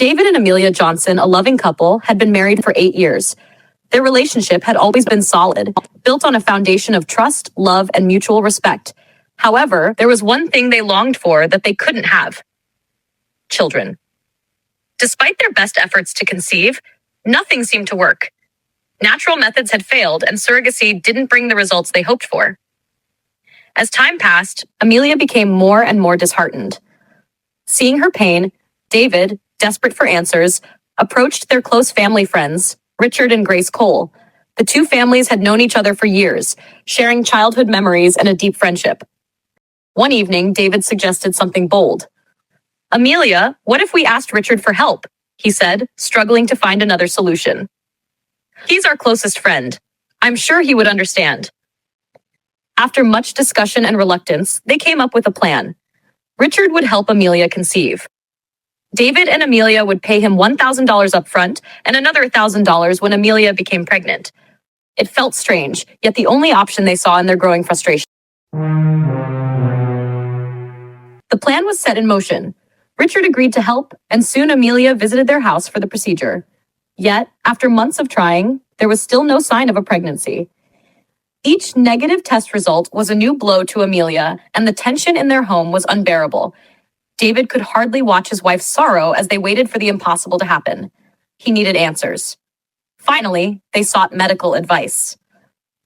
David and Amelia Johnson, a loving couple, had been married for 8 years. Their relationship had always been solid, built on a foundation of trust, love, and mutual respect. However, there was one thing they longed for that they couldn't have: children. Despite their best efforts to conceive, nothing seemed to work. Natural methods had failed, and surrogacy didn't bring the results they hoped for. As time passed, Amelia became more and more disheartened. Seeing her pain, David, desperate for answers, approached their close family friends, Richard and Grace Cole. The two families had known each other for years, sharing childhood memories and a deep friendship. One evening, David suggested something bold. "Amelia, what if we asked Richard for help?" he said, struggling to find another solution. "He's our closest friend. I'm sure he would understand." After much discussion and reluctance, they came up with a plan. Richard would help Amelia conceive. David and Amelia would pay him $1,000 up front and another $1,000 when Amelia became pregnant. It felt strange, yet the only option they saw in their growing frustration. The plan was set in motion. Richard agreed to help, and soon Amelia visited their house for the procedure. Yet, after months of trying, there was still no sign of a pregnancy. Each negative test result was a new blow to Amelia, and the tension in their home was unbearable. David could hardly watch his wife's sorrow as they waited for the impossible to happen. He needed answers. Finally, they sought medical advice.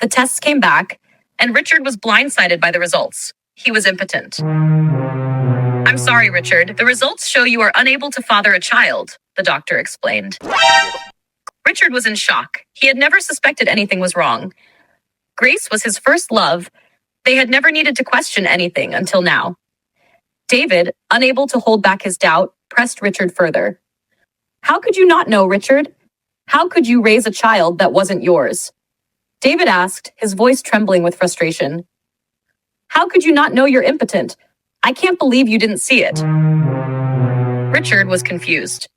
The tests came back, and Richard was blindsided by the results. He was impotent. "I'm sorry, Richard. The results show you are unable to father a child," the doctor explained. Richard was in shock. He had never suspected anything was wrong. Grace was his first love. They had never needed to question anything until now. David, unable to hold back his doubt, pressed Richard further. "How could you not know, Richard? How could you raise a child that wasn't yours?" David asked, his voice trembling with frustration. "How could you not know you're impotent? I can't believe you didn't see it." Richard was confused.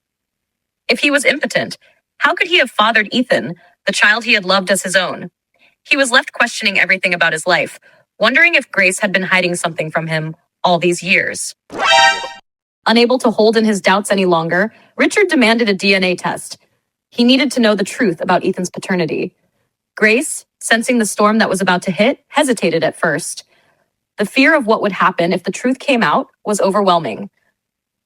If he was impotent, how could he have fathered Ethan, the child he had loved as his own? He was left questioning everything about his life, wondering if Grace had been hiding something from him all these years. Unable to hold in his doubts any longer, Richard demanded a DNA test. He needed to know the truth about Ethan's paternity. Grace, sensing the storm that was about to hit, hesitated at first. The fear of what would happen if the truth came out was overwhelming.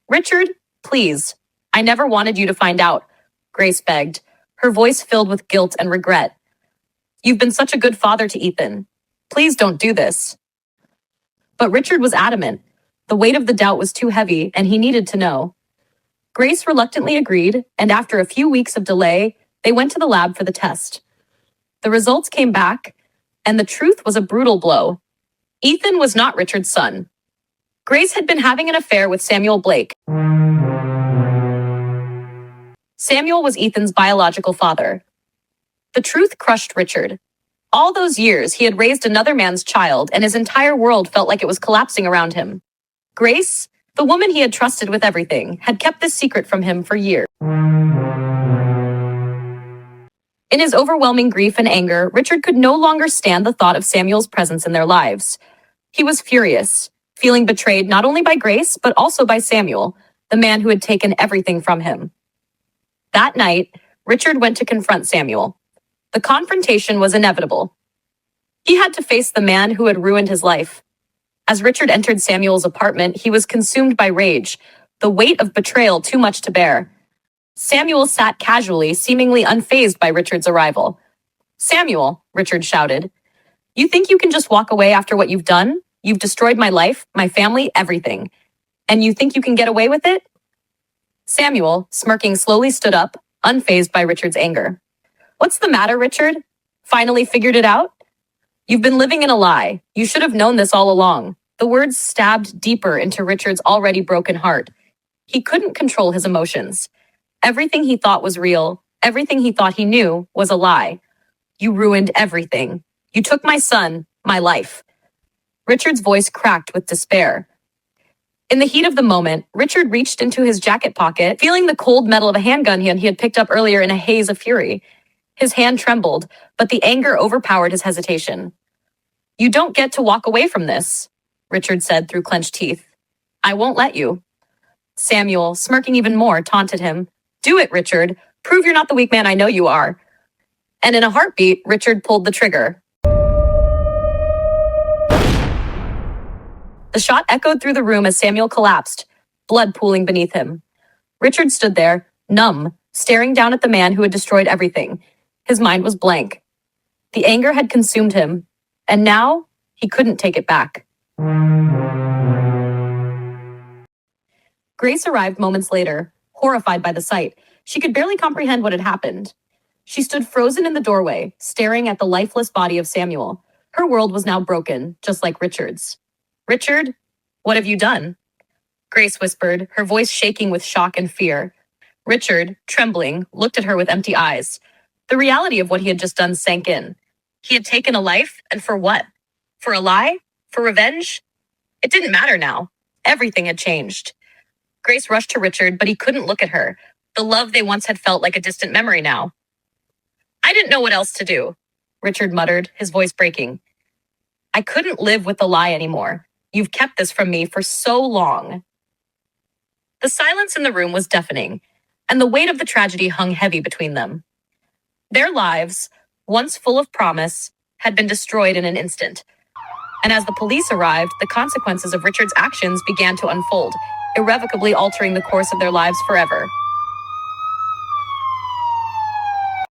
"Richard, please. I never wanted you to find out," Grace begged, her voice filled with guilt and regret. "You've been such a good father to Ethan. Please don't do this." But Richard was adamant. The weight of the doubt was too heavy, and he needed to know. Grace reluctantly agreed, and after a few weeks of delay, they went to the lab for the test. The results came back, and the truth was a brutal blow. Ethan was not Richard's son. Grace had been having an affair with Samuel Blake. Samuel was Ethan's biological father. The truth crushed Richard. All those years, he had raised another man's child, and his entire world felt like it was collapsing around him. Grace, the woman he had trusted with everything, had kept this secret from him for years. In his overwhelming grief and anger, Richard could no longer stand the thought of Samuel's presence in their lives. He was furious, feeling betrayed not only by Grace, but also by Samuel, the man who had taken everything from him. That night, Richard went to confront Samuel. The confrontation was inevitable. He had to face the man who had ruined his life. As Richard entered Samuel's apartment, he was consumed by rage, the weight of betrayal too much to bear. Samuel sat casually, seemingly unfazed by Richard's arrival. "Samuel," Richard shouted, "you think you can just walk away after what you've done? You've destroyed my life, my family, everything. And you think you can get away with it?" Samuel, smirking, slowly stood up, unfazed by Richard's anger. "What's the matter, Richard? Finally figured it out? You've been living in a lie. You should have known this all along." The words stabbed deeper into Richard's already broken heart. He couldn't control his emotions. Everything he thought was real, everything he thought he knew was a lie. "You ruined everything. You took my son, my life." Richard's voice cracked with despair. In the heat of the moment, Richard reached into his jacket pocket, feeling the cold metal of a handgun he had picked up earlier in a haze of fury. His hand trembled, but the anger overpowered his hesitation. "You don't get to walk away from this," Richard said through clenched teeth. "I won't let you." Samuel, smirking even more, taunted him. Do it, Richard. Prove you're not the weak man I know you are. And in a heartbeat, Richard pulled the trigger. The shot echoed through the room as Samuel collapsed, blood pooling beneath him. Richard stood there, numb, staring down at the man who had destroyed everything. His mind was blank. The anger had consumed him, and now he couldn't take it back. Grace arrived moments later, horrified by the sight. She could barely comprehend what had happened. She stood frozen in the doorway, staring at the lifeless body of Samuel. Her world was now broken, just like Richard's. Richard, what have you done? Grace whispered, her voice shaking with shock and fear. Richard, trembling, looked at her with empty eyes. The reality of what he had just done sank in. He had taken a life, and for what? For a lie? For revenge? It didn't matter now. Everything had changed. Grace rushed to Richard, but he couldn't look at her. The love they once had felt like a distant memory now. I didn't know what else to do, Richard muttered, his voice breaking. I couldn't live with the lie anymore. You've kept this from me for so long. The silence in the room was deafening, and the weight of the tragedy hung heavy between them. Their lives, once full of promise, had been destroyed in an instant. And as the police arrived, the consequences of Richard's actions began to unfold, irrevocably altering the course of their lives forever.